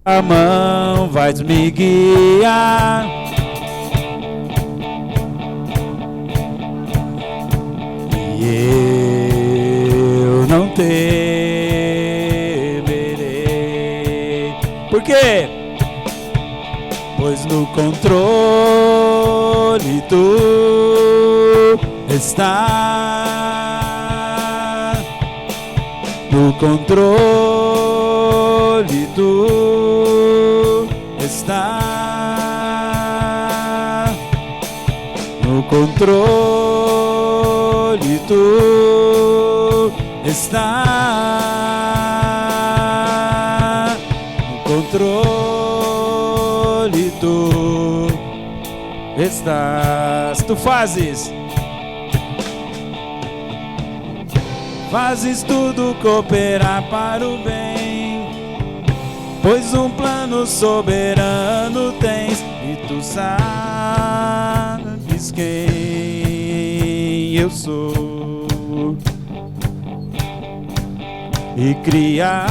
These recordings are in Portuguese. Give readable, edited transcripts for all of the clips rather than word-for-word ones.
a mão vais me guiar. E eu não temerei. Por quê? Pois no controle tu está. No controle tu está. No controle tu está. No controle tu estás. Tu fazes tudo cooperar para o bem, pois um plano soberano tens e tu sabes quem eu sou e criaste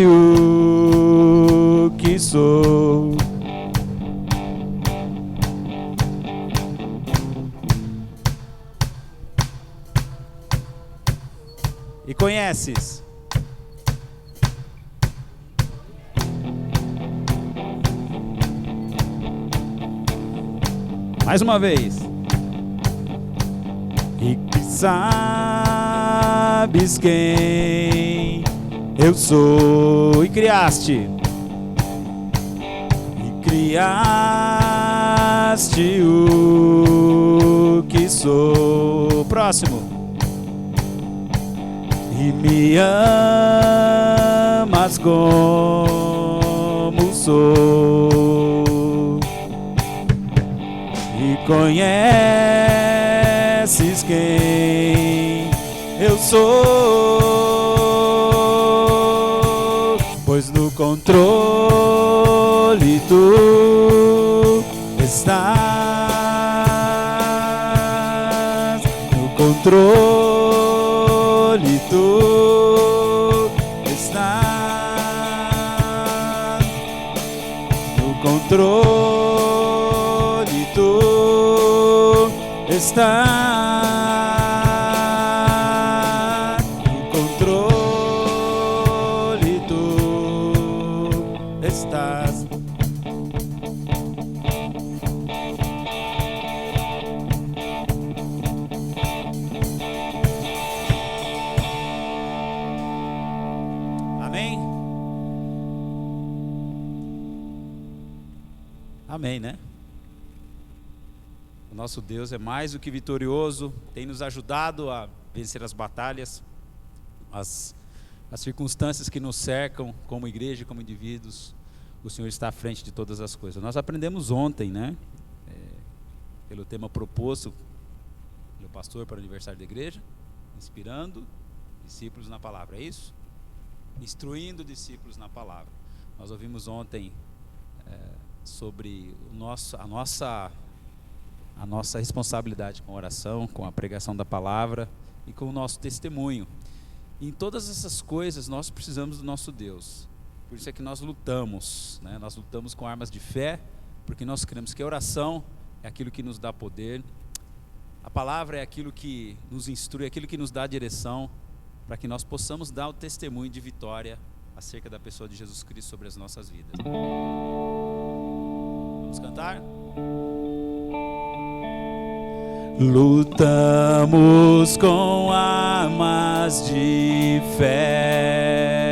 o que sou. E conheces? Mais uma vez. E que sabes quem eu sou. E criaste. E criaste o que sou. Próximo. E me amas como sou, e conheces quem eu sou, pois no controle tu estás. No controle tu estás. No controle tu estás. No controle tu estás. Amém, né? O nosso Deus é mais do que vitorioso, tem nos ajudado a vencer as batalhas, as circunstâncias que nos cercam como igreja, como indivíduos. O Senhor está à frente de todas as coisas. Nós aprendemos ontem, né? Pelo tema proposto pelo pastor para o aniversário da igreja, inspirando discípulos na palavra, é isso? Instruindo discípulos na palavra. Nós ouvimos ontem sobre a nossa responsabilidade com a oração, com a pregação da palavra e com o nosso testemunho. Em todas essas coisas nós precisamos do nosso Deus. Por isso é que nós lutamos, né? Nós lutamos com armas de fé, porque nós cremos que a oração é aquilo que nos dá poder, a palavra é aquilo que nos instrui, aquilo que nos dá direção, para que nós possamos dar o testemunho de vitória acerca da pessoa de Jesus Cristo sobre as nossas vidas. Vamos cantar? Lutamos com armas de fé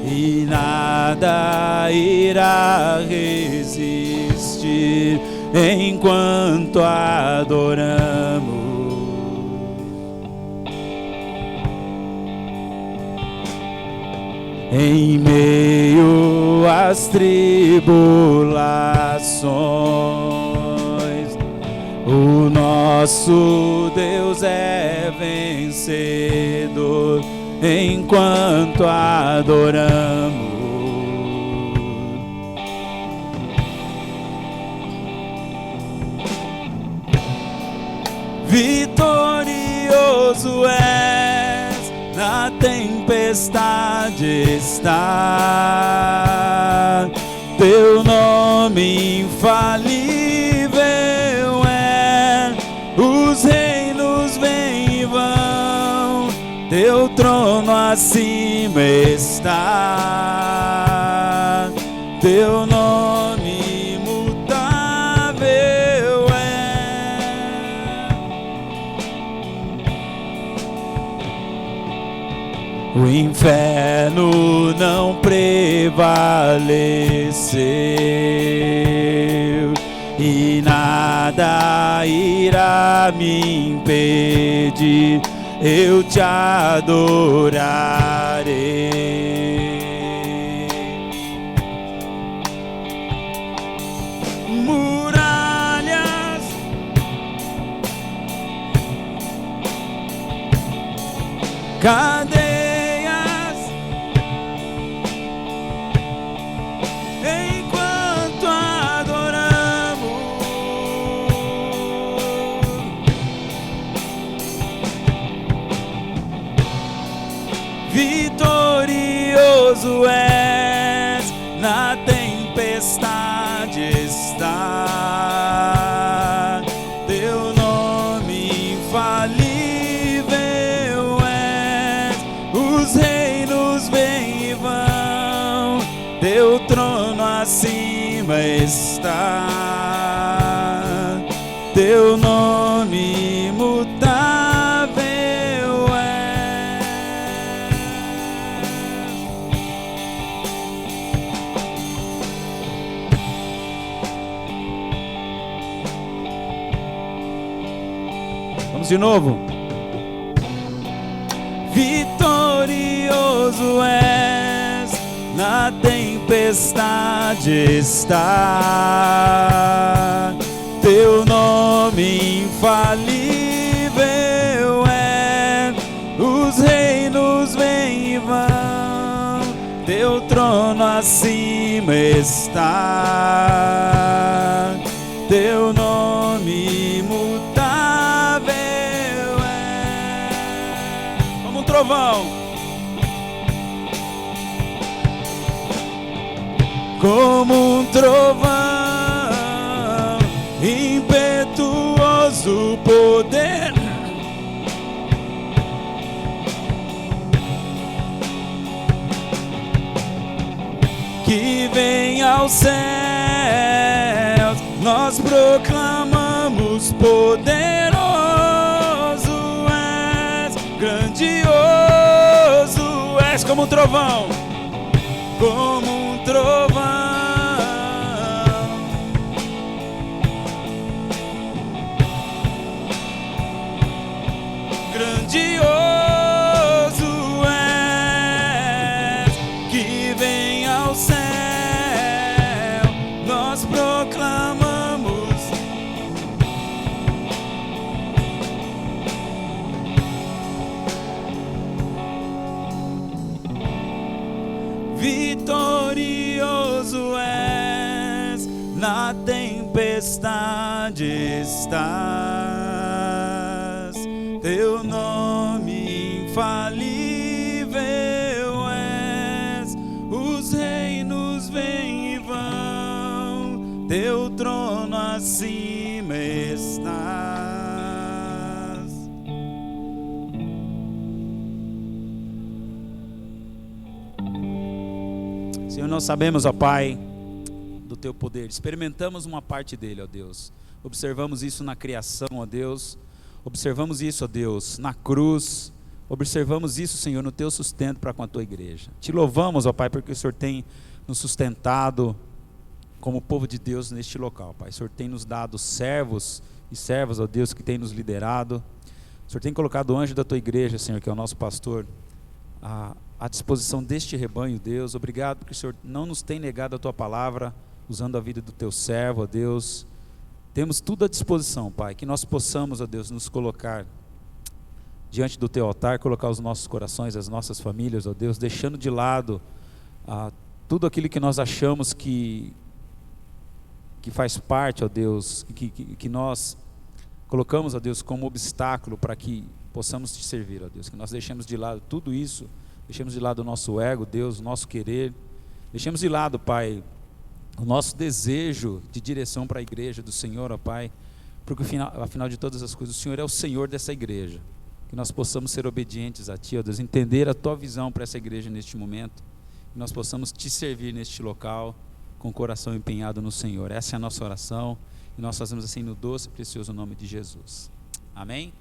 e nada irá resistir enquanto adoramos. Em meio às tribulações, o nosso Deus é vencedor enquanto adoramos. Vitorioso és na na tempestade está. Teu nome infalível é, os reinos vêm e vão, teu trono acima está. Teu nome imutável é. O inferno não prevaleceu e nada irá me impedir, eu te adorarei. Muralhas cadeias enquanto adoramos. Vitorioso és, na tempestade está. Teu nome infalível é, os reinos vêm e vão, teu trono acima está. Teu nome imutável é. Vamos de novo. Vitorioso és, na tempestade está. Teu nome infalível é, os reinos vêm e vão, teu trono acima está. Teu nome imutável é. Como um trovão, como um trovão, impetuoso poder, que vem aos céus, nós proclamamos: poderoso és, grandioso és, como um trovão, como um trovão. Grandioso és, que vem ao céu, nós proclamamos. Vitorioso és, na tempestade estás. Teu nome infalível és, os reinos vêm e vão, teu trono acima estás. Senhor, nós sabemos, ó Pai, do teu poder, experimentamos uma parte dele, ó Deus, observamos isso na criação, ó Deus. Observamos isso, ó Deus, na cruz. Observamos isso, Senhor, no teu sustento para com a tua igreja. Te louvamos, ó Pai, porque o Senhor tem nos sustentado como povo de Deus neste local, Pai. O Senhor tem nos dado servos e servas, ó Deus, que tem nos liderado. O Senhor tem colocado o anjo da tua igreja, Senhor, que é o nosso pastor, à disposição deste rebanho, Deus. Obrigado porque o Senhor não nos tem negado a tua palavra, usando a vida do teu servo, ó Deus. Temos tudo à disposição, Pai, que nós possamos, ó Deus, nos colocar diante do teu altar, colocar os nossos corações, as nossas famílias, ó Deus, deixando de lado tudo aquilo que nós achamos que faz parte, ó Deus, que nós colocamos, ó Deus, como obstáculo para que possamos te servir, ó Deus, que nós deixemos de lado tudo isso, deixemos de lado o nosso ego, Deus, o nosso querer, deixemos de lado, Pai, o nosso desejo de direção para a igreja do Senhor, ó Pai, porque afinal de todas as coisas, o Senhor é o Senhor dessa igreja, que nós possamos ser obedientes a Ti, ó Deus, entender a Tua visão para essa igreja neste momento, que nós possamos Te servir neste local, com o coração empenhado no Senhor. Essa é a nossa oração, e nós fazemos assim no doce e precioso nome de Jesus. Amém?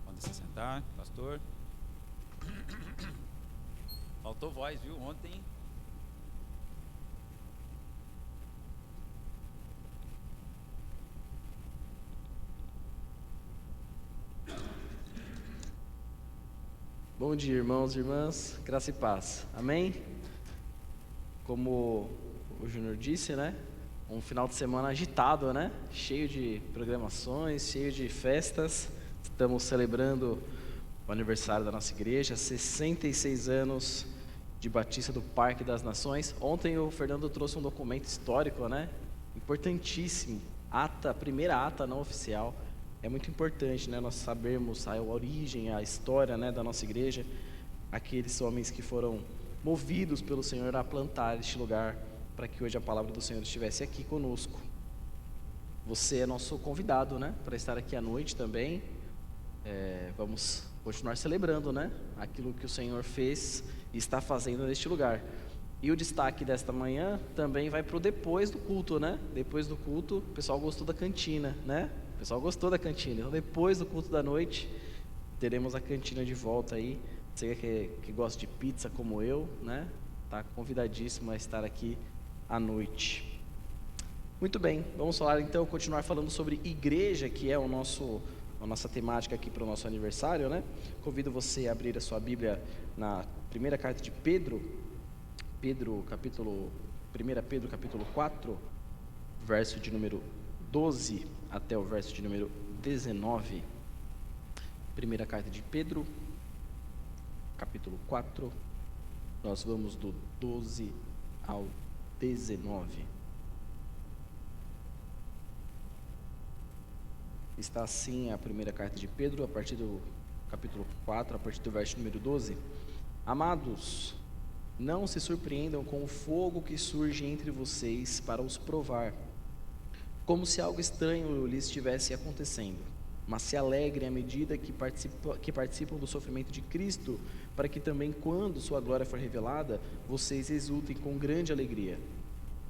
Pode se sentar, pastor. Faltou voz, viu? Ontem. Bom dia, irmãos e irmãs, graça e paz, amém? Como o Júnior disse, né? Um final de semana agitado, né? Cheio de programações, cheio de festas. Estamos celebrando o aniversário da nossa igreja, 66 anos de Batista do Parque das Nações. Ontem o Fernando trouxe um documento histórico, né? Importantíssimo, primeira ata não oficial. É muito importante, né, nós sabermos a origem, a história, né, da nossa igreja, aqueles homens que foram movidos pelo Senhor a plantar este lugar, para que hoje a palavra do Senhor estivesse aqui conosco. Você é nosso convidado, né, para estar aqui à noite também. Vamos continuar celebrando, né, aquilo que o Senhor fez e está fazendo neste lugar. E o destaque desta manhã também vai para o depois do culto, né? Depois do culto, o pessoal gostou da cantina, né? O pessoal gostou da cantina. Então, depois do culto da noite, teremos a cantina de volta aí. Você que gosta de pizza como eu, né? Está convidadíssimo a estar aqui à noite. Muito bem, vamos falar então, continuar falando sobre igreja, que é a nossa temática aqui para o nosso aniversário, né? Convido você a abrir a sua Bíblia na primeira carta de Pedro, 1 Pedro capítulo 4, verso de número 12 até o verso de número 19. Primeira carta de Pedro, capítulo 4, nós vamos do 12 ao 19. Está assim a primeira carta de Pedro, a partir do capítulo 4, a partir do verso número 12. Amados, não se surpreendam com o fogo que surge entre vocês para os provar, como se algo estranho lhes estivesse acontecendo, mas se alegrem à medida que participam do sofrimento de Cristo, para que também, quando sua glória for revelada, vocês exultem com grande alegria.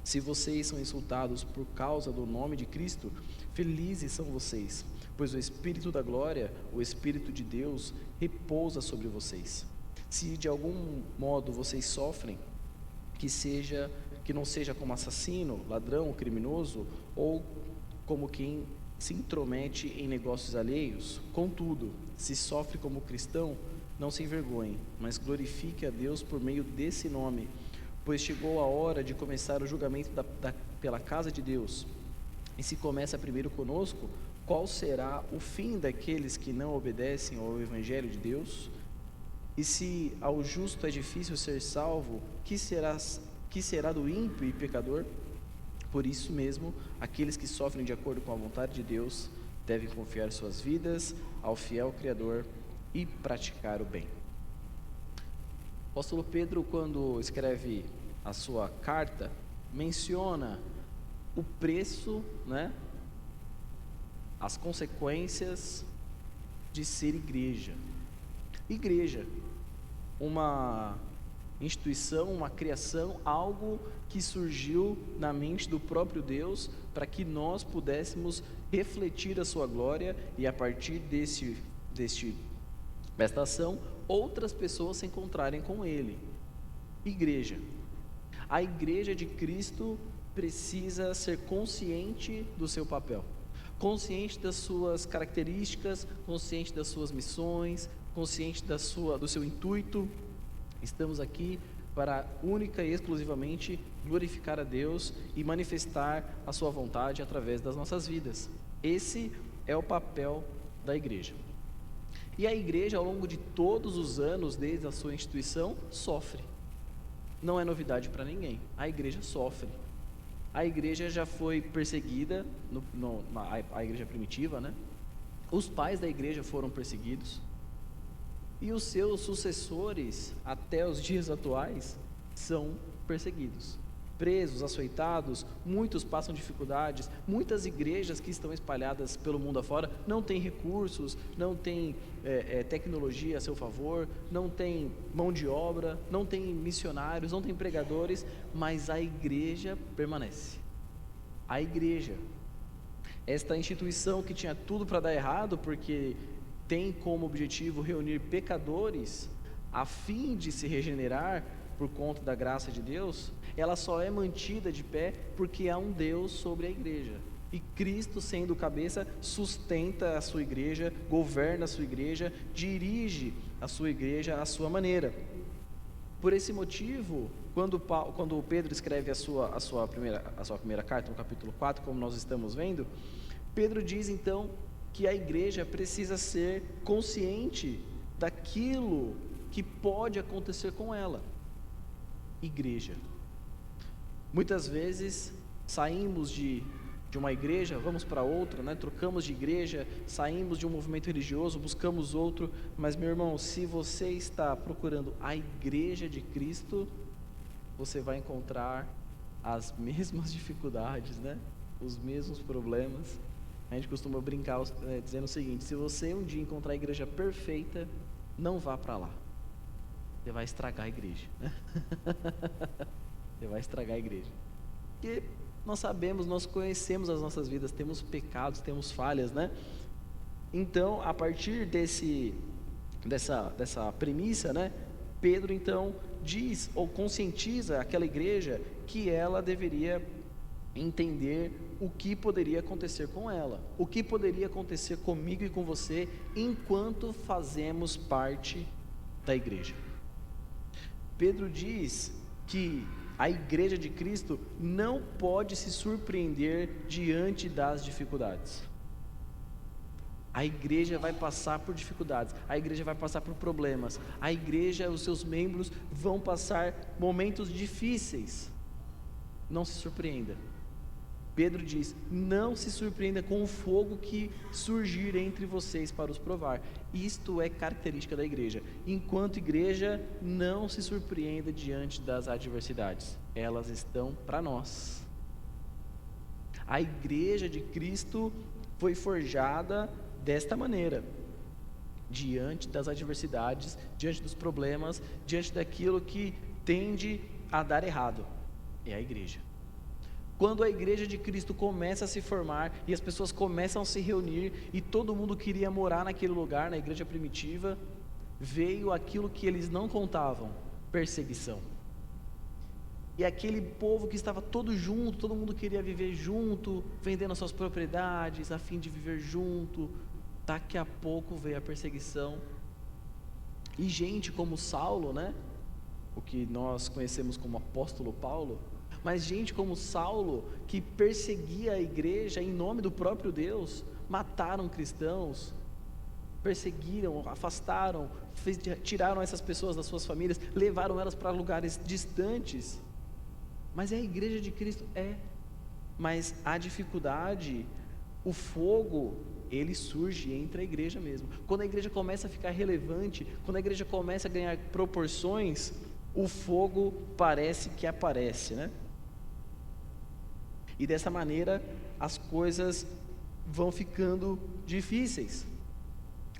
Se vocês são insultados por causa do nome de Cristo, felizes são vocês, pois o Espírito da glória, o Espírito de Deus, repousa sobre vocês. Se de algum modo vocês sofrem, que não seja como assassino, ladrão, criminoso, ou como quem se intromete em negócios alheios. Contudo, se sofre como cristão, não se envergonhe, mas glorifique a Deus por meio desse nome, pois chegou a hora de começar o julgamento pela casa de Deus. E se começa primeiro conosco, qual será o fim daqueles que não obedecem ao Evangelho de Deus? E se ao justo é difícil ser salvo, que será do ímpio e pecador? Por isso mesmo, aqueles que sofrem de acordo com a vontade de Deus devem confiar suas vidas ao fiel Criador e praticar o bem. O apóstolo Pedro, quando escreve a sua carta, menciona o preço, né, as consequências de ser igreja. Igreja, uma instituição, uma criação, algo que surgiu na mente do próprio Deus para que nós pudéssemos refletir a sua glória e a partir desta ação, outras pessoas se encontrarem com Ele. Igreja. A igreja de Cristo precisa ser consciente do seu papel, consciente das suas características, consciente das suas missões, consciente do seu intuito. Estamos aqui para única e exclusivamente glorificar a Deus e manifestar a sua vontade através das nossas vidas. Esse é o papel da igreja. E a igreja, ao longo de todos os anos, desde a sua instituição, sofre. Não é novidade para ninguém. A igreja sofre. A igreja já foi perseguida, a igreja primitiva, né? Os pais da igreja foram perseguidos e os seus sucessores, até os dias atuais, são perseguidos. Presos, açoitados, muitos passam dificuldades, muitas igrejas que estão espalhadas pelo mundo afora não têm recursos, não têm tecnologia a seu favor, não têm mão de obra, não têm missionários, não têm pregadores, mas a igreja permanece. A igreja, esta instituição que tinha tudo para dar errado, porque tem como objetivo reunir pecadores a fim de se regenerar por conta da graça de Deus, ela só é mantida de pé porque há um Deus sobre a igreja. E Cristo, sendo cabeça, sustenta a sua igreja, governa a sua igreja, dirige a sua igreja à sua maneira. Por esse motivo, quando Pedro escreve a sua primeira carta, no capítulo 4, como nós estamos vendo, Pedro diz então que a igreja precisa ser consciente daquilo que pode acontecer com ela. Igreja. Muitas vezes saímos de uma igreja, vamos para outra, né? Trocamos de igreja, saímos de um movimento religioso, buscamos outro, mas meu irmão, se você está procurando a igreja de Cristo, você vai encontrar as mesmas dificuldades, né? Os mesmos problemas. A gente costuma brincar dizendo o seguinte: se você um dia encontrar a igreja perfeita, não vá para lá. Você vai estragar a igreja. Você vai estragar a igreja. Porque nós sabemos, nós conhecemos as nossas vidas, temos pecados, temos falhas, né? Então, a partir dessa premissa, né? Pedro então diz ou conscientiza aquela igreja que ela deveria entender o que poderia acontecer com ela, o que poderia acontecer comigo e com você enquanto fazemos parte da igreja. Pedro diz que a igreja de Cristo não pode se surpreender diante das dificuldades. A igreja vai passar por dificuldades, a igreja vai passar por problemas, a igreja, os seus membros vão passar momentos difíceis. Não se surpreenda. Pedro diz: não se surpreenda com o fogo que surgir entre vocês para os provar. Isto é característica da igreja. Enquanto igreja, não se surpreenda diante das adversidades. Elas estão para nós. A igreja de Cristo foi forjada desta maneira. Diante das adversidades, diante dos problemas, diante daquilo que tende a dar errado. É a igreja. Quando a igreja de Cristo começa a se formar e as pessoas começam a se reunir e todo mundo queria morar naquele lugar, na igreja primitiva, veio aquilo que eles não contavam: perseguição. E aquele povo que estava todo junto, todo mundo queria viver junto, vendendo as suas propriedades a fim de viver junto. Daqui a pouco veio a perseguição. E gente como Saulo, né? O que nós conhecemos como apóstolo Paulo, mas gente como Saulo, que perseguia a igreja em nome do próprio Deus, mataram cristãos, perseguiram, afastaram, tiraram essas pessoas das suas famílias, levaram elas para lugares distantes. Mas é a igreja de Cristo? É. Mas a dificuldade, o fogo, ele surge entre a igreja mesmo. Quando a igreja começa a ficar relevante, quando a igreja começa a ganhar proporções, o fogo parece que aparece, né? E dessa maneira as coisas vão ficando difíceis.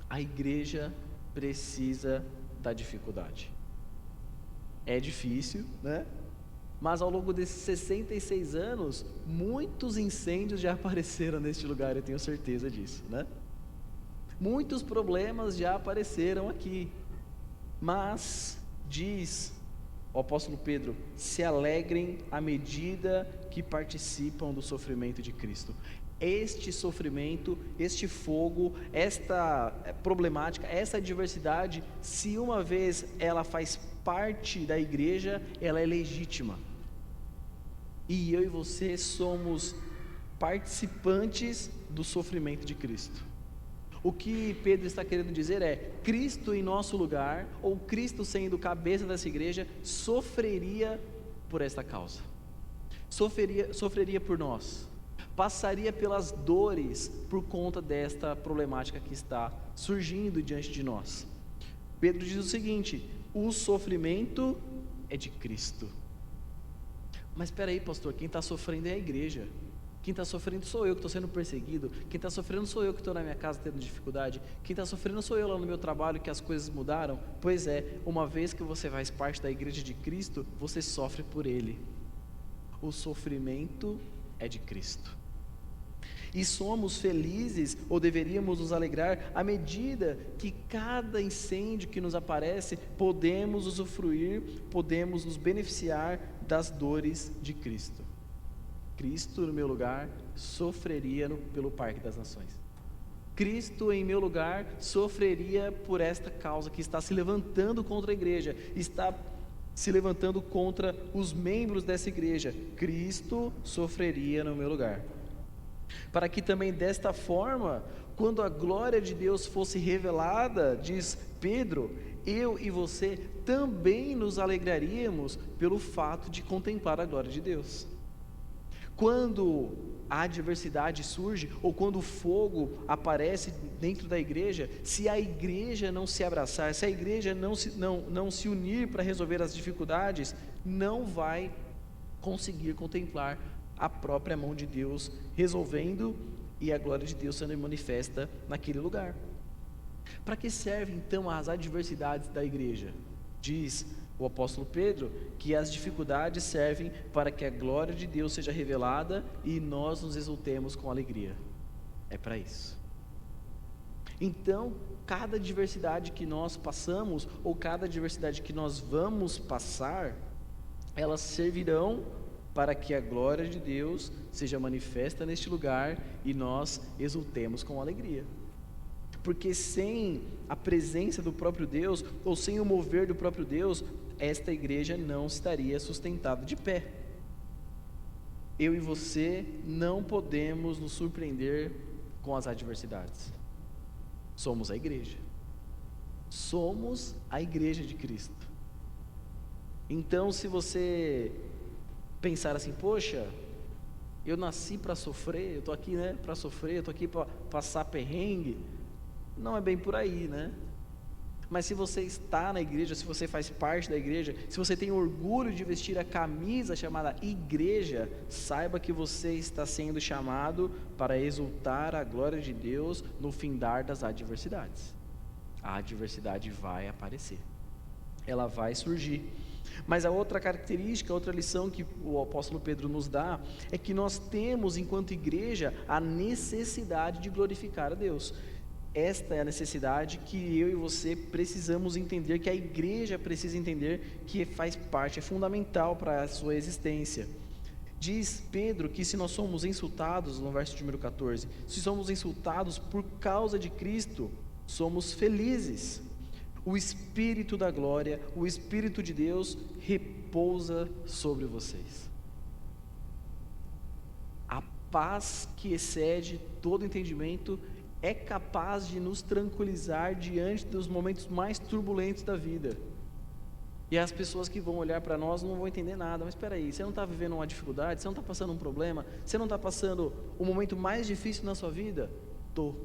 A igreja precisa da dificuldade. É difícil, né? Mas ao longo desses 66 anos, muitos incêndios já apareceram neste lugar, eu tenho certeza disso, né? Muitos problemas já apareceram aqui. Mas, diz o apóstolo Pedro, se alegrem à medida que participam do sofrimento de Cristo. Este sofrimento, este fogo, esta problemática, essa adversidade, se uma vez ela faz parte da igreja, ela é legítima. E eu e você somos participantes do sofrimento de Cristo. O que Pedro está querendo dizer é: Cristo em nosso lugar, ou Cristo sendo cabeça dessa igreja, sofreria por esta causa, sofreria por nós, passaria pelas dores por conta desta problemática que está surgindo diante de nós. Pedro diz o seguinte: o sofrimento é de Cristo. Mas espera aí, pastor, quem está sofrendo é a igreja. Quem está sofrendo sou eu que estou sendo perseguido. Quem está sofrendo sou eu que estou na minha casa tendo dificuldade. Quem está sofrendo sou eu lá no meu trabalho que as coisas mudaram. Pois é, uma vez que você faz parte da igreja de Cristo, você sofre por Ele. O sofrimento é de Cristo. E somos felizes, ou deveríamos nos alegrar, à medida que cada incêndio que nos aparece, podemos usufruir, podemos nos beneficiar das dores de Cristo. Cristo, no meu lugar, sofreria pelo Parque das Nações. Cristo, em meu lugar, sofreria por esta causa que está se levantando contra a igreja, está se levantando contra os membros dessa igreja. Cristo sofreria no meu lugar. Para que também desta forma, quando a glória de Deus fosse revelada, diz Pedro, eu e você também nos alegraríamos pelo fato de contemplar a glória de Deus. Quando a adversidade surge, ou quando o fogo aparece dentro da igreja, se a igreja não se abraçar, se a igreja não se unir para resolver as dificuldades, não vai conseguir contemplar a própria mão de Deus resolvendo e a glória de Deus sendo manifesta naquele lugar. Para que servem então as adversidades da igreja? Diz o apóstolo Pedro que as dificuldades servem para que a glória de Deus seja revelada e nós nos exultemos com alegria. É para isso. Então, cada adversidade que nós passamos, ou cada adversidade que nós vamos passar, elas servirão para que a glória de Deus seja manifesta neste lugar e nós exultemos com alegria. Porque sem a presença do próprio Deus, ou sem o mover do próprio Deus, esta igreja não estaria sustentada de pé. Eu e você não podemos nos surpreender com as adversidades. Somos a igreja. Somos a igreja de Cristo. Então, se você pensar assim, poxa, eu nasci para sofrer, eu estou aqui, né, para sofrer, eu estou aqui para passar perrengue, não é bem por aí, né? Mas se você está na igreja, se você faz parte da igreja, se você tem orgulho de vestir a camisa chamada igreja, saiba que você está sendo chamado para exultar a glória de Deus no findar das adversidades. A adversidade vai aparecer, ela vai surgir. Mas a outra característica, a outra lição que o apóstolo Pedro nos dá, é que nós temos, enquanto igreja, a necessidade de glorificar a Deus. Esta é a necessidade que eu e você precisamos entender, que a igreja precisa entender, que faz parte, é fundamental para a sua existência. Diz Pedro que se nós somos insultados, no verso de número 14, se somos insultados por causa de Cristo, somos felizes. O Espírito da glória, o Espírito de Deus repousa sobre vocês. A paz que excede todo entendimento é capaz de nos tranquilizar diante dos momentos mais turbulentos da vida. E as pessoas que vão olhar para nós não vão entender nada. Mas espera aí, você não está vivendo uma dificuldade? Você não está passando um problema? Você não está passando o momento mais difícil na sua vida? Estou.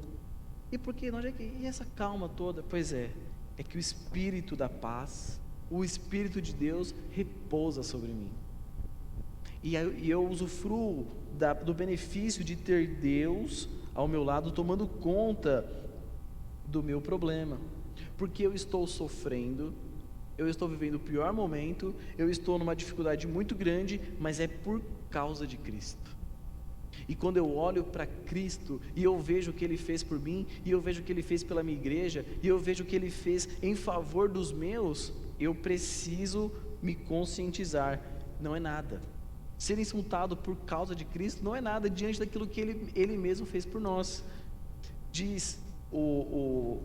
E por que? E essa calma toda? Pois é que o Espírito da paz, o Espírito de Deus repousa sobre mim. E eu usufruo do benefício de ter Deus ao meu lado, tomando conta do meu problema, porque eu estou sofrendo, eu estou vivendo o pior momento, eu estou numa dificuldade muito grande, mas é por causa de Cristo. E quando eu olho para Cristo, e eu vejo o que Ele fez por mim, e eu vejo o que Ele fez pela minha igreja, e eu vejo o que Ele fez em favor dos meus, eu preciso me conscientizar, não é nada. Ser insultado por causa de Cristo não é nada diante daquilo que Ele mesmo fez por nós. Diz o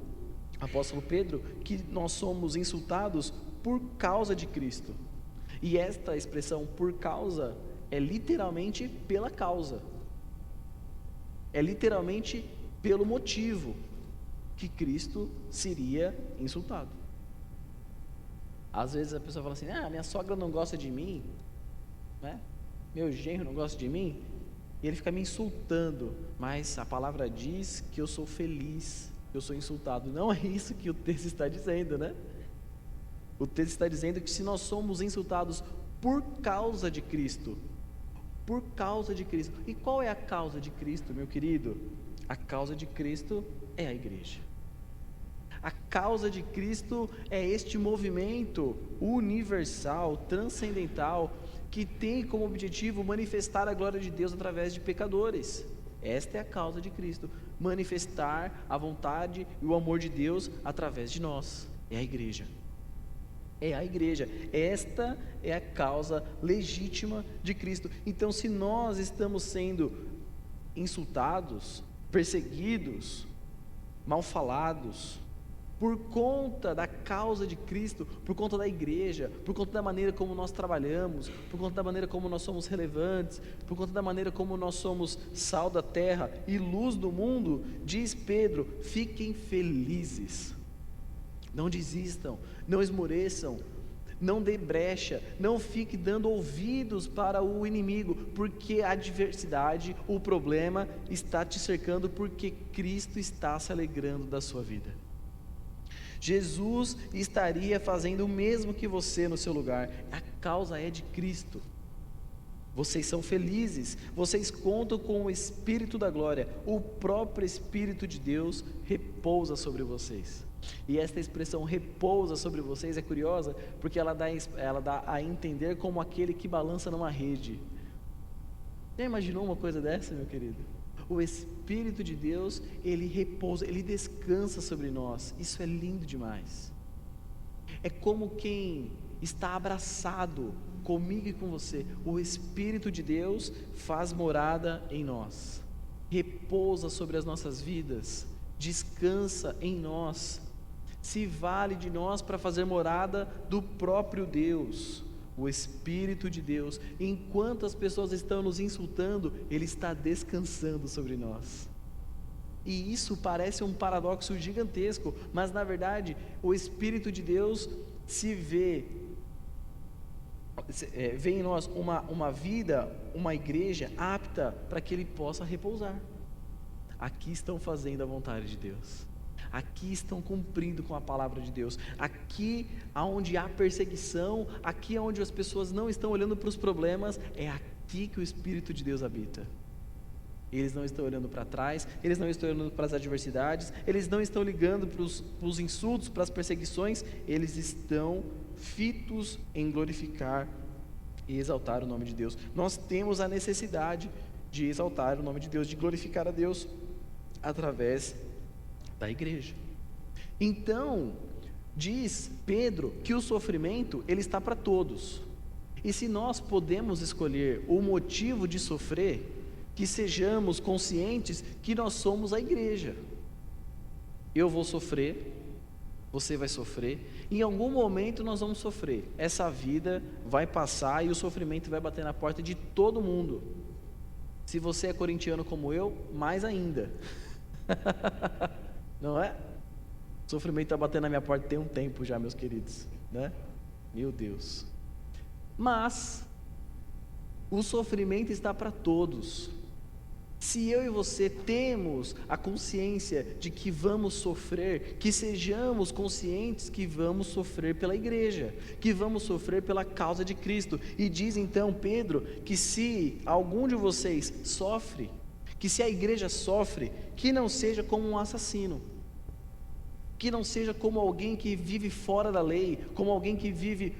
apóstolo Pedro que nós somos insultados por causa de Cristo. E esta expressão por causa é literalmente pela causa. É literalmente pelo motivo que Cristo seria insultado. Às vezes a pessoa fala assim, minha sogra não gosta de mim, né? Meu genro não gosta de mim. e ele fica me insultando, mas a palavra diz que eu sou feliz, que eu sou insultado. Não é isso que o texto está dizendo, né? O texto está dizendo que se nós somos insultados por causa de Cristo, por causa de Cristo. E qual é a causa de Cristo, meu querido? A causa de Cristo é a igreja. A causa de Cristo é este movimento universal, transcendental, que tem como objetivo manifestar a glória de Deus através de pecadores. Esta é a causa de Cristo, manifestar a vontade e o amor de Deus através de nós. É a igreja. É a igreja. Esta é a causa legítima de Cristo. Então, se nós estamos sendo insultados, perseguidos, mal falados, por conta da causa de Cristo, por conta da igreja, por conta da maneira como nós trabalhamos, por conta da maneira como nós somos relevantes, por conta da maneira como nós somos sal da terra e luz do mundo, diz Pedro, fiquem felizes, não desistam, não esmoreçam, não dê brecha, não fique dando ouvidos para o inimigo, porque a adversidade, o problema está te cercando, porque Cristo está se alegrando da sua vida. Jesus estaria fazendo o mesmo que você no seu lugar. A causa é de Cristo. Vocês são felizes, vocês contam com o Espírito da glória, o próprio Espírito de Deus repousa sobre vocês. E esta expressão repousa sobre vocês é curiosa, porque ela dá a entender como aquele que balança numa rede. Já imaginou uma coisa dessa, meu querido? O Espírito de Deus, ele repousa, ele descansa sobre nós. Isso é lindo demais. É como quem está abraçado comigo e com você. O Espírito de Deus faz morada em nós, repousa sobre as nossas vidas, descansa em nós, se vale de nós para fazer morada do próprio Deus. O Espírito de Deus, enquanto as pessoas estão nos insultando, Ele está descansando sobre nós. E isso parece um paradoxo gigantesco, mas na verdade, o Espírito de Deus vê em nós uma vida, uma igreja apta para que Ele possa repousar. Aqui estão fazendo a vontade de Deus. Aqui estão cumprindo com a palavra de Deus. Aqui onde há perseguição, aqui onde as pessoas não estão olhando para os problemas, é aqui que o Espírito de Deus habita. Eles não estão olhando para trás, eles não estão olhando para as adversidades, eles não estão ligando para os insultos, para as perseguições, eles estão fitos em glorificar e exaltar o nome de Deus. Nós temos a necessidade de exaltar o nome de Deus, de glorificar a Deus através da igreja. Então, diz Pedro que o sofrimento, ele está para todos. E se nós podemos escolher o motivo de sofrer, que sejamos conscientes que nós somos a igreja. Eu vou sofrer, você vai sofrer, em algum momento nós vamos sofrer. Essa vida vai passar e o sofrimento vai bater na porta de todo mundo. Se você é corintiano como eu, mais ainda. Não é? O sofrimento está batendo na minha porta tem um tempo já, meus queridos, né? Meu Deus. Mas o sofrimento está para todos. Se eu e você temos a consciência de que vamos sofrer, que sejamos conscientes que vamos sofrer pela igreja, que vamos sofrer pela causa de Cristo. E diz então Pedro que se algum de vocês sofre, que se a igreja sofre, que não seja como um assassino, que não seja como alguém que vive fora da lei, como alguém que vive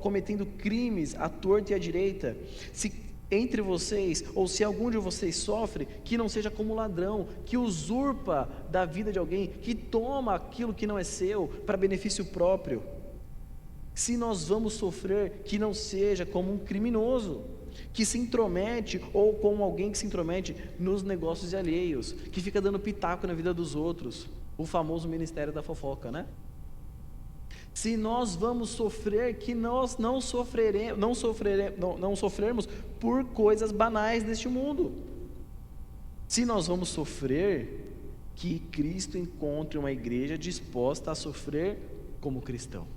cometendo crimes à torta e à direita. Se entre vocês, ou se algum de vocês sofre, que não seja como um ladrão, que usurpa da vida de alguém, que toma aquilo que não é seu, para benefício próprio. Se nós vamos sofrer, que não seja como um criminoso, que se intromete, ou como alguém que se intromete nos negócios alheios, que fica dando pitaco na vida dos outros, o famoso ministério da fofoca, né? Se nós vamos sofrer, que nós não sofrermos por coisas banais deste mundo. Se nós vamos sofrer, que Cristo encontre uma igreja disposta a sofrer como cristão.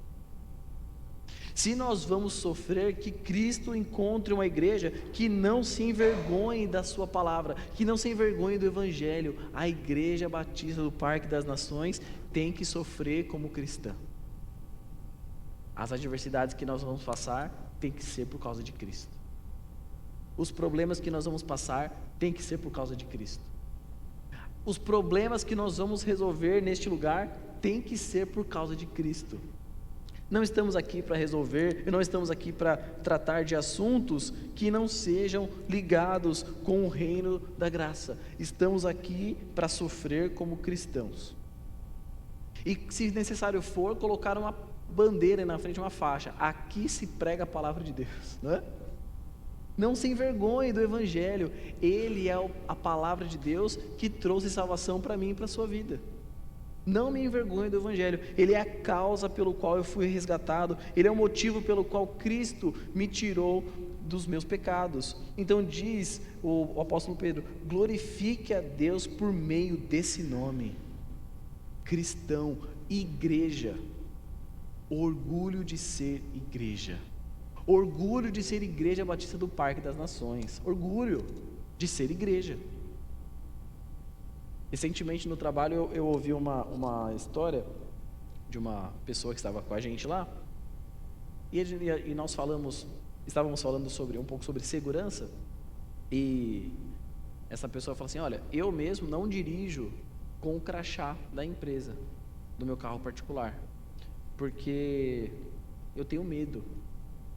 Se nós vamos sofrer, que Cristo encontre uma igreja que não se envergonhe da sua palavra, que não se envergonhe do Evangelho. A Igreja Batista do Parque das Nações tem que sofrer como cristã. As adversidades que nós vamos passar tem que ser por causa de Cristo. Os problemas que nós vamos passar tem que ser por causa de Cristo. Os problemas que nós vamos resolver neste lugar tem que ser por causa de Cristo. Não estamos aqui para resolver, não estamos aqui para tratar de assuntos que não sejam ligados com o reino da graça. Estamos aqui para sofrer como cristãos. E se necessário for, colocar uma bandeira na frente, uma faixa. Aqui se prega a palavra de Deus, não é? Não se envergonhe do Evangelho. Ele é a palavra de Deus que trouxe salvação para mim e para a sua vida. Não me envergonhe do Evangelho. Ele é a causa pelo qual eu fui resgatado. Ele é o motivo pelo qual Cristo me tirou dos meus pecados. Então diz o apóstolo Pedro: glorifique a Deus por meio desse nome. Cristão, igreja. Orgulho de ser igreja. Orgulho de ser Igreja Batista do Parque das Nações. Orgulho de ser igreja. Recentemente no trabalho eu ouvi uma história de uma pessoa que estava com a gente lá, e nós estávamos falando um pouco sobre segurança, e essa pessoa falou assim: olha, eu mesmo não dirijo com o crachá da empresa, do meu carro particular, porque eu tenho medo.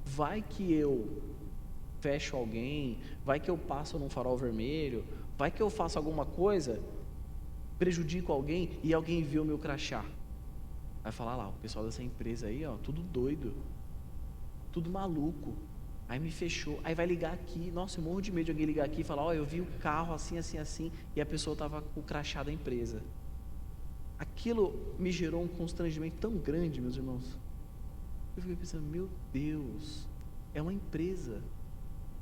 Vai que eu fecho alguém, vai que eu passo num farol vermelho, vai que eu faço alguma coisa, prejudico alguém e alguém vê o meu crachá. Vai falar lá, o pessoal dessa empresa aí, ó, tudo doido, tudo maluco. Aí me fechou, aí vai ligar aqui, nossa, eu morro de medo de alguém ligar aqui e falar: ó, eu vi o carro assim, assim, assim, e a pessoa estava com o crachá da empresa. Aquilo me gerou um constrangimento tão grande, meus irmãos. Eu fiquei pensando: meu Deus, é uma empresa,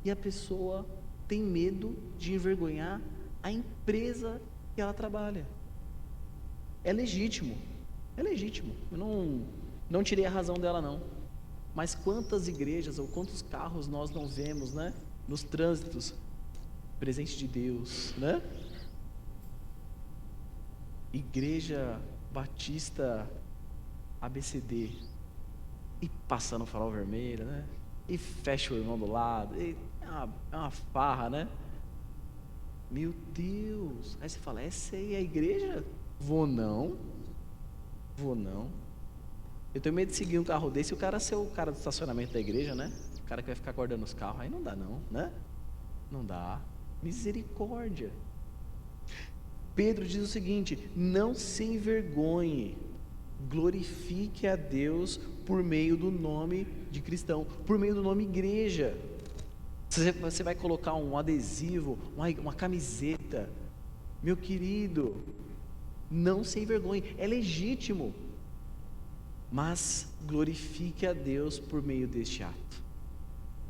e a pessoa tem medo de envergonhar a empresa que ela trabalha. É legítimo, eu não tirei a razão dela não, mas quantas igrejas ou quantos carros nós não vemos, né, nos trânsitos, presente de Deus, né? Igreja Batista ABCD, e passando o farol vermelho, né? E fecha o irmão do lado, e é uma farra, né? Meu Deus! Aí você fala: essa aí é a igreja? Vou não. Eu tenho medo de seguir um carro desse e o cara ser o cara do estacionamento da igreja, né? O cara que vai ficar guardando os carros, aí não dá não, né? Não dá. Misericórdia. Pedro diz o seguinte: não se envergonhe, glorifique a Deus por meio do nome de cristão, por meio do nome igreja. Você vai colocar um adesivo, uma camiseta, meu querido, não se envergonhe, é legítimo, mas glorifique a Deus por meio deste ato.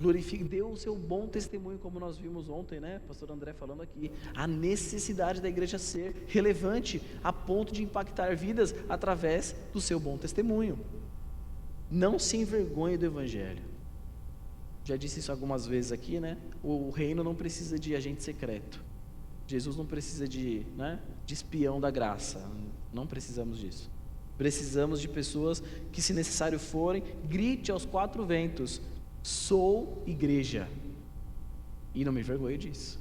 Glorifique, dê o seu bom testemunho, como nós vimos ontem, né? Pastor André falando aqui, a necessidade da igreja ser relevante a ponto de impactar vidas através do seu bom testemunho. Não se envergonhe do Evangelho. Já disse isso algumas vezes aqui, né? O reino não precisa de agente secreto. Jesus não precisa de espião da graça. Não precisamos disso. Precisamos de pessoas que, se necessário forem, grite aos quatro ventos: sou igreja. E não me envergonho disso.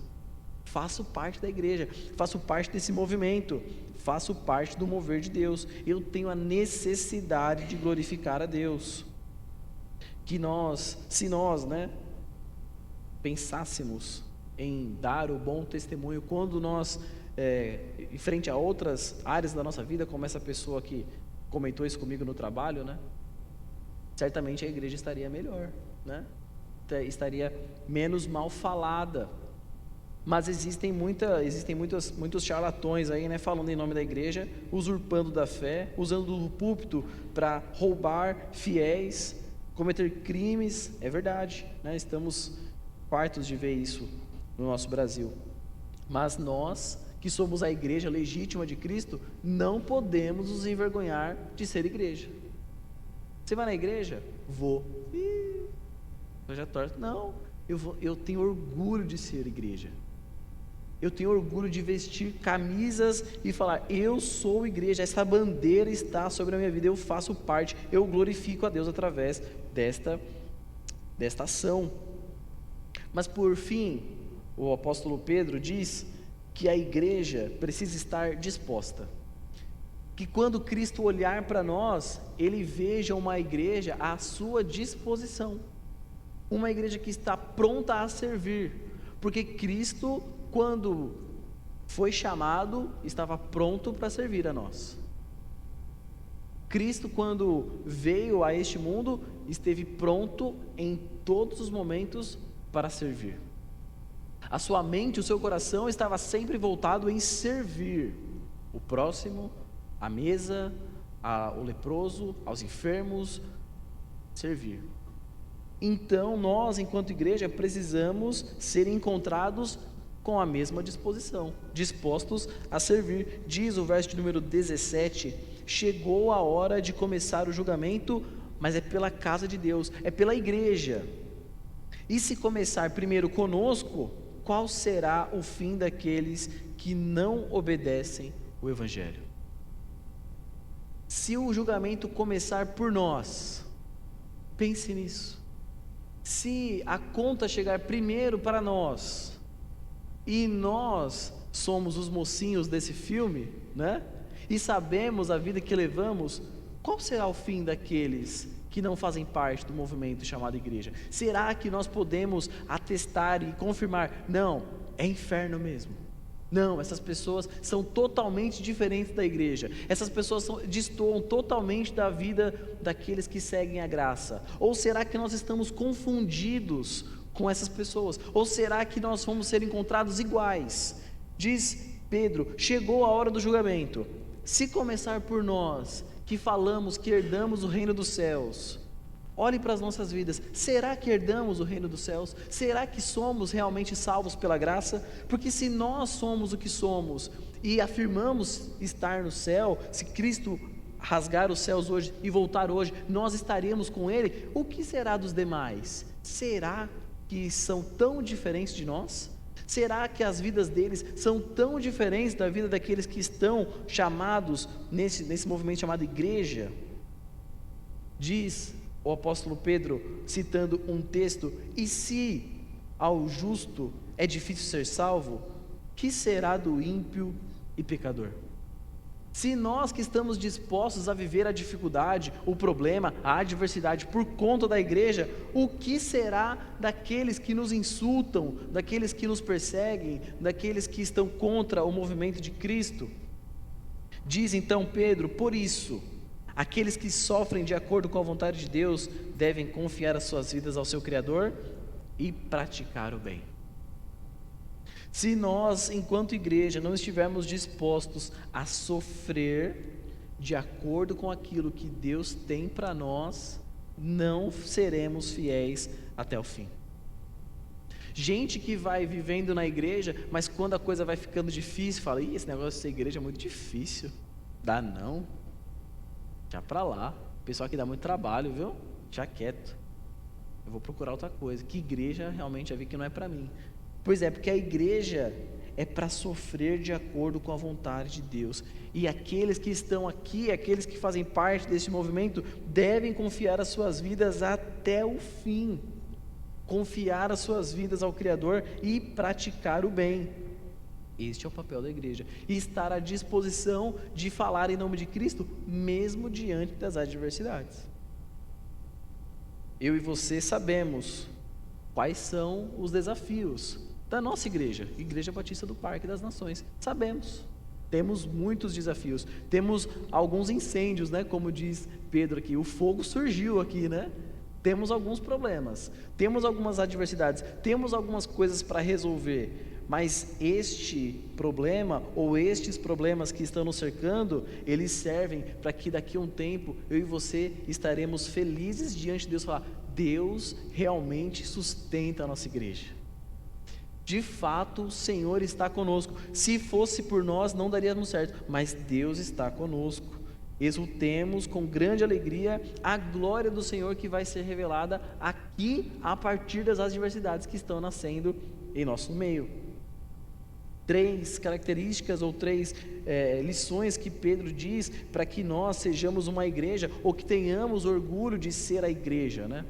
Faço parte da igreja, faço parte desse movimento, faço parte do mover de Deus. Eu tenho a necessidade de glorificar a Deus. Se nós, pensássemos em dar o bom testemunho quando nós, em frente a outras áreas da nossa vida, como essa pessoa que comentou isso comigo no trabalho, certamente a igreja estaria melhor, estaria menos mal falada. Mas existem muitos charlatões aí, falando em nome da igreja, usurpando da fé, usando o púlpito para roubar fiéis, cometer crimes. É verdade, estamos fartos de ver isso no nosso Brasil. Mas nós, que somos a igreja legítima de Cristo, não podemos nos envergonhar de ser igreja. Você vai na igreja? Vou. Eu já torço. Não, eu tenho orgulho de ser igreja. Eu tenho orgulho de vestir camisas e falar, eu sou igreja, essa bandeira está sobre a minha vida, eu faço parte, eu glorifico a Deus através desta ação. Mas por fim, o apóstolo Pedro diz que a igreja precisa estar disposta. Que quando Cristo olhar para nós, Ele veja uma igreja à sua disposição. Uma igreja que está pronta a servir. Porque Cristo, quando foi chamado, estava pronto para servir a nós. Cristo, quando veio a este mundo, esteve pronto em todos os momentos para servir. A sua mente, o seu coração estava sempre voltado em servir o próximo, a mesa, o leproso, aos enfermos, servir. Então, nós, enquanto igreja, precisamos ser encontrados com a mesma disposição, dispostos a servir. Diz o verso de número 17, chegou a hora de começar o julgamento, mas é pela casa de Deus, é pela igreja. E se começar primeiro conosco, qual será o fim daqueles que não obedecem o Evangelho? Se o julgamento começar por nós, pense nisso. Se a conta chegar primeiro para nós, e nós somos os mocinhos desse filme, né? E sabemos a vida que levamos, qual será o fim daqueles que não fazem parte do movimento chamado igreja? Será que nós podemos atestar e confirmar, não, é inferno mesmo? Não, essas pessoas são totalmente diferentes da igreja. Essas pessoas destoam totalmente da vida daqueles que seguem a graça. Ou será que nós estamos confundidos com essas pessoas? Ou será que nós vamos ser encontrados iguais? Diz Pedro, chegou a hora do julgamento. Se começar por nós, que falamos que herdamos o reino dos céus, olhe para as nossas vidas, será que herdamos o reino dos céus? Será que somos realmente salvos pela graça? Porque se nós somos o que somos e afirmamos estar no céu, se Cristo rasgar os céus hoje e voltar hoje, nós estaremos com Ele, o que será dos demais? Será que são tão diferentes de nós? Será que as vidas deles são tão diferentes da vida daqueles que estão chamados nesse movimento chamado igreja? Diz o apóstolo Pedro, citando um texto, e se ao justo é difícil ser salvo, que será do ímpio e pecador? Se nós que estamos dispostos a viver a dificuldade, o problema, a adversidade por conta da igreja, o que será daqueles que nos insultam, daqueles que nos perseguem, daqueles que estão contra o movimento de Cristo? Diz então Pedro, por isso, aqueles que sofrem de acordo com a vontade de Deus devem confiar as suas vidas ao seu Criador e praticar o bem. Se nós, enquanto igreja, não estivermos dispostos a sofrer de acordo com aquilo que Deus tem para nós, não seremos fiéis até o fim. Gente que vai vivendo na igreja, mas quando a coisa vai ficando difícil, fala, esse negócio de ser igreja é muito difícil, dá não, já para lá, o pessoal aqui dá muito trabalho, viu? Já quieto, eu vou procurar outra coisa, que igreja realmente já vi que não é para mim. Pois é, porque a igreja é para sofrer de acordo com a vontade de Deus, e aqueles que estão aqui, aqueles que fazem parte desse movimento, devem confiar as suas vidas até o fim, confiar as suas vidas ao Criador e praticar o bem. Este é o papel da igreja, e estar à disposição de falar em nome de Cristo, mesmo diante das adversidades. Eu e você sabemos quais são os desafios da nossa igreja, Igreja Batista do Parque das Nações. Sabemos, temos muitos desafios, temos alguns incêndios, né? Como diz Pedro aqui, o fogo surgiu aqui, né? Temos alguns problemas, temos algumas adversidades, temos algumas coisas para resolver, mas este problema, ou estes problemas que estão nos cercando, eles servem para que daqui a um tempo, eu e você estaremos felizes diante de Deus, falar, Deus realmente sustenta a nossa igreja. De fato, o Senhor está conosco. Se fosse por nós, não daríamos certo, mas Deus está conosco. exultemos com grande alegria a glória do Senhor que vai ser revelada aqui a partir das adversidades que estão nascendo em nosso meio. 3 características ou 3 lições que Pedro diz para que nós sejamos uma igreja, ou que tenhamos orgulho de ser a igreja, né?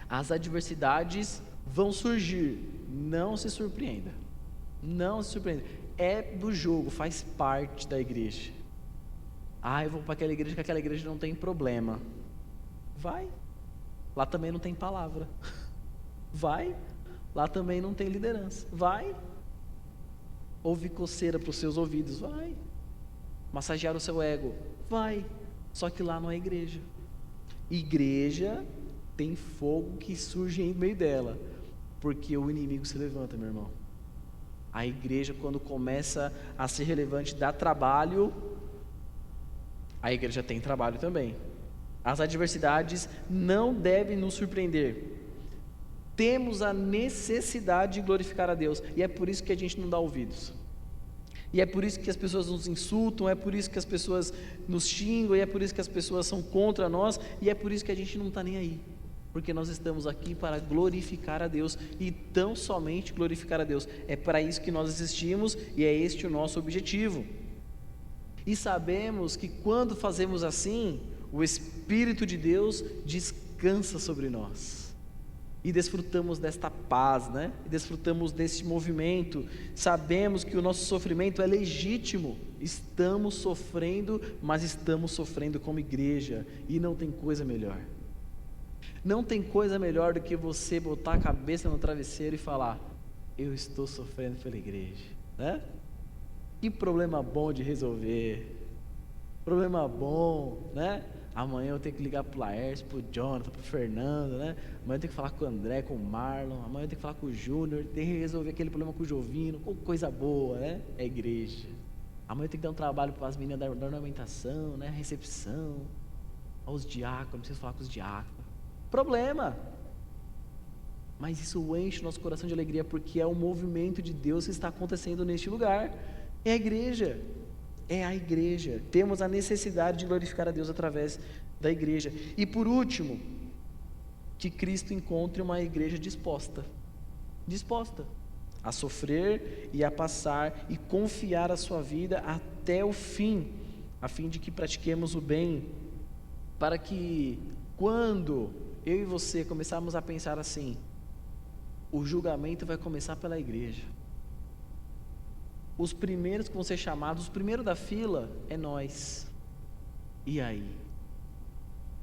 As adversidades vão surgir, não se surpreenda, não se surpreenda, é do jogo, faz parte da igreja. Eu vou para aquela igreja, que aquela igreja não tem problema. Vai, lá também não tem palavra. Vai, lá também não tem liderança. Vai, ouve coceira para os seus ouvidos. Vai, massagear o seu ego. Vai, só que lá não é igreja. Igreja tem fogo que surge em meio dela, porque o inimigo se levanta, meu irmão. A igreja, quando começa a ser relevante, dá trabalho, a igreja tem trabalho também. As adversidades não devem nos surpreender. Temos a necessidade de glorificar a Deus, e é por isso que a gente não dá ouvidos. E é por isso que as pessoas nos insultam, é por isso que as pessoas nos xingam, e é por isso que as pessoas são contra nós, e é por isso que a gente não está nem aí. Porque nós estamos aqui para glorificar a Deus, e tão somente glorificar a Deus. É para isso que nós existimos, e é este o nosso objetivo. E sabemos que quando fazemos assim, o Espírito de Deus descansa sobre nós. E desfrutamos desta paz, né? E desfrutamos desse movimento. Sabemos que o nosso sofrimento é legítimo. Estamos sofrendo, mas estamos sofrendo como igreja. E não tem coisa melhor. Não tem coisa melhor do que você botar a cabeça no travesseiro e falar: eu estou sofrendo pela igreja, né? Que problema bom de resolver. Problema bom, né? Amanhã eu tenho que ligar pro Laércio, pro Jonathan, pro Fernando, né? Amanhã eu tenho que falar com o André, com o Marlon. Amanhã eu tenho que falar com o Júnior. Tem que resolver aquele problema com o Jovino. Coisa boa, né? É igreja. Amanhã eu tenho que dar um trabalho para as meninas da ornamentação, né? Recepção. Aos diáconos, preciso falar com os diáconos. Problema. Mas isso enche o nosso coração de alegria, porque é o movimento de Deus que está acontecendo neste lugar. É a igreja. É a igreja. Temos a necessidade de glorificar a Deus através da igreja. E por último, que Cristo encontre uma igreja disposta a sofrer e a passar e confiar a sua vida até o fim, a fim de que pratiquemos o bem, para que quando eu e você começarmos a pensar assim, o julgamento vai começar pela igreja. Os primeiros que vão ser chamados, os primeiros da fila é nós. E aí?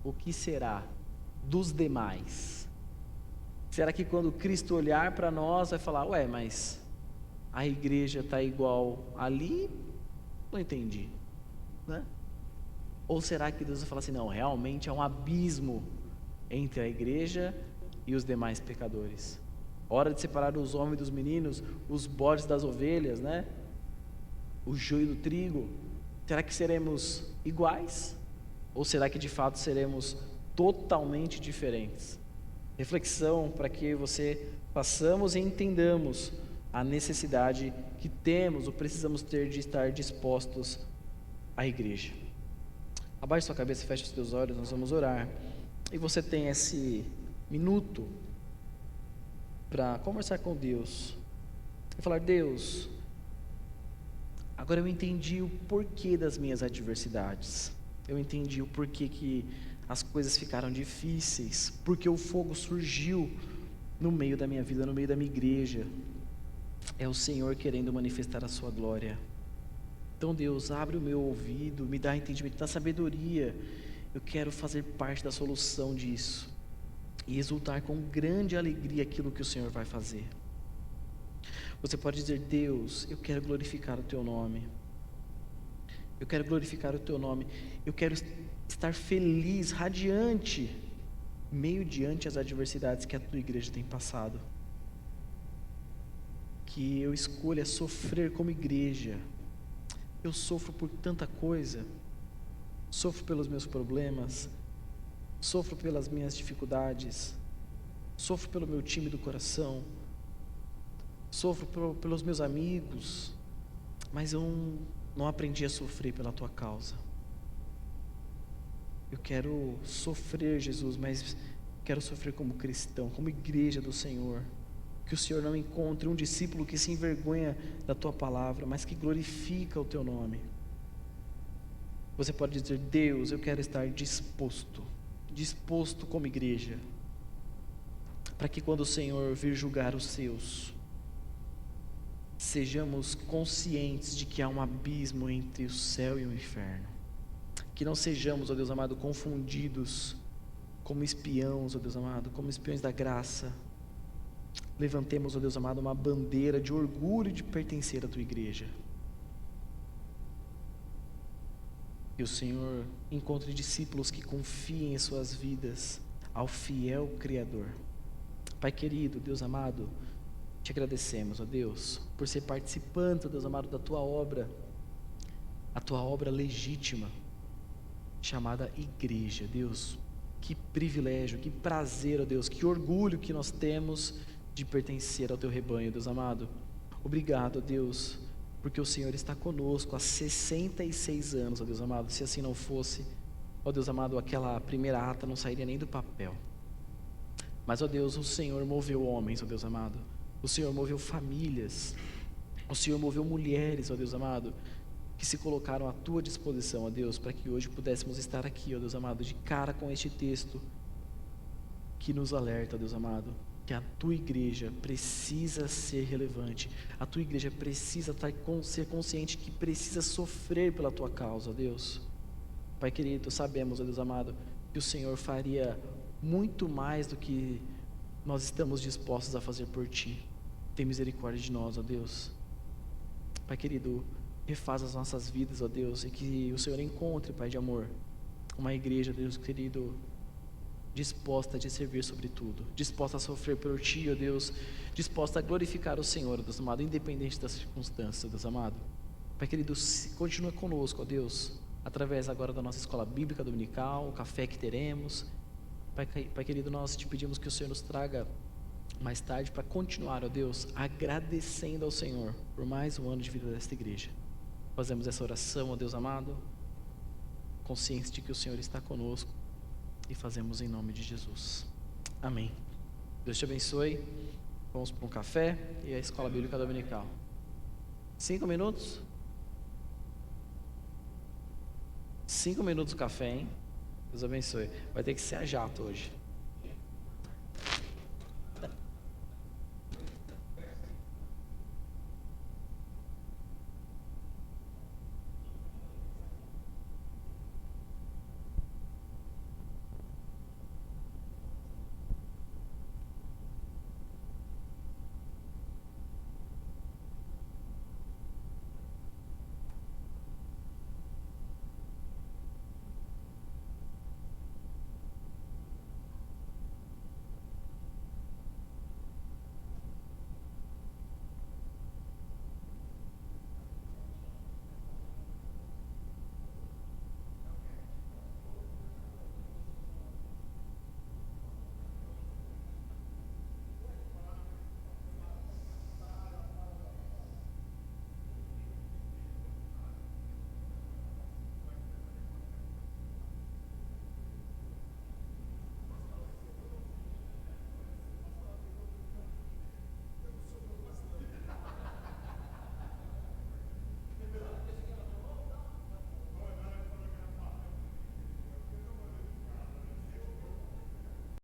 O que será dos demais? Será que quando Cristo olhar para nós vai falar: ué, mas a igreja está igual ali? Não entendi, né? Ou será que Deus vai falar assim: não, realmente há um abismo entre a igreja e os demais pecadores? Hora de separar os homens dos meninos, os bodes das ovelhas, né? O joio do trigo. Será que seremos iguais? Ou será que de fato seremos totalmente diferentes? Reflexão para que você façamos e entendamos a necessidade que temos ou precisamos ter de estar dispostos à igreja. Abaixe sua cabeça e feche os teus olhos, nós vamos orar. E você tem esse minuto para conversar com Deus e falar: Deus, agora eu entendi o porquê das minhas adversidades. Eu entendi o porquê que as coisas ficaram difíceis, porque o fogo surgiu no meio da minha vida, no meio da minha igreja. É o Senhor querendo manifestar a sua glória. Então, Deus, abre o meu ouvido, me dá entendimento, dá sabedoria. Eu quero fazer parte da solução disso e exultar com grande alegria aquilo que o Senhor vai fazer. Você pode dizer: Deus, eu quero glorificar o Teu nome. Eu quero glorificar o Teu nome. Eu quero estar feliz, radiante, meio diante as adversidades que a Tua igreja tem passado. Que eu escolha sofrer como igreja. Eu sofro por tanta coisa. Sofro pelos meus problemas. Sofro pelas minhas dificuldades. Sofro pelo meu time do coração. Sofro pelos meus amigos, mas eu não aprendi a sofrer pela Tua causa. Eu quero sofrer, Jesus, mas quero sofrer como cristão, como igreja do Senhor. Que o Senhor não encontre um discípulo que se envergonha da tua palavra, mas que glorifica o teu nome. Você pode dizer: Deus, eu quero estar disposto como igreja, para que quando o Senhor vir julgar os seus, sejamos conscientes de que há um abismo entre o céu e o inferno. Que não sejamos, ó Deus amado, confundidos como espiãos, ó Deus amado, como espiões da graça. Levantemos, ó Deus amado, uma bandeira de orgulho de pertencer à tua igreja. Que o Senhor encontre discípulos que confiem em suas vidas ao fiel Criador. Pai querido, Deus amado, te agradecemos, ó Deus, por ser participante, ó Deus amado, da tua obra, a tua obra legítima, chamada igreja. Deus, que privilégio, que prazer, ó Deus, que orgulho que nós temos de pertencer ao teu rebanho, Deus amado. Obrigado, ó Deus, porque o Senhor está conosco há 66 anos, ó Deus amado. Se assim não fosse, ó Deus amado, aquela primeira ata não sairia nem do papel. Mas, ó Deus, o Senhor moveu homens, ó Deus amado. O Senhor moveu famílias. O Senhor moveu mulheres, ó Deus amado, que se colocaram à tua disposição, ó Deus, para que hoje pudéssemos estar aqui, ó Deus amado, de cara com este texto que nos alerta, ó Deus amado, que a tua igreja precisa ser relevante, a tua igreja precisa ser consciente que precisa sofrer pela tua causa, ó Deus. Pai querido, sabemos, ó Deus amado, que o Senhor faria muito mais do que nós estamos dispostos a fazer por ti. Tem misericórdia de nós, ó Deus. Pai querido, refaz as nossas vidas, ó Deus, e que o Senhor encontre, Pai de amor, uma igreja, Deus querido, disposta a te servir sobre tudo, disposta a sofrer por ti, ó Deus, disposta a glorificar o Senhor, ó Deus amado, independente das circunstâncias, ó Deus amado. Pai querido, continua conosco, ó Deus, através agora da nossa escola bíblica dominical, o café que teremos. Pai querido, nós te pedimos que o Senhor nos traga mais tarde para continuar, ó Deus, agradecendo ao Senhor por mais um ano de vida desta igreja. Fazemos essa oração, ó Deus amado, conscientes de que o Senhor está conosco, e fazemos em nome de Jesus. Amém. Deus te abençoe. Vamos para um café e a escola bíblica dominical. 5 minutos? 5 minutos do café, hein? Deus abençoe. Vai ter que ser a jato hoje.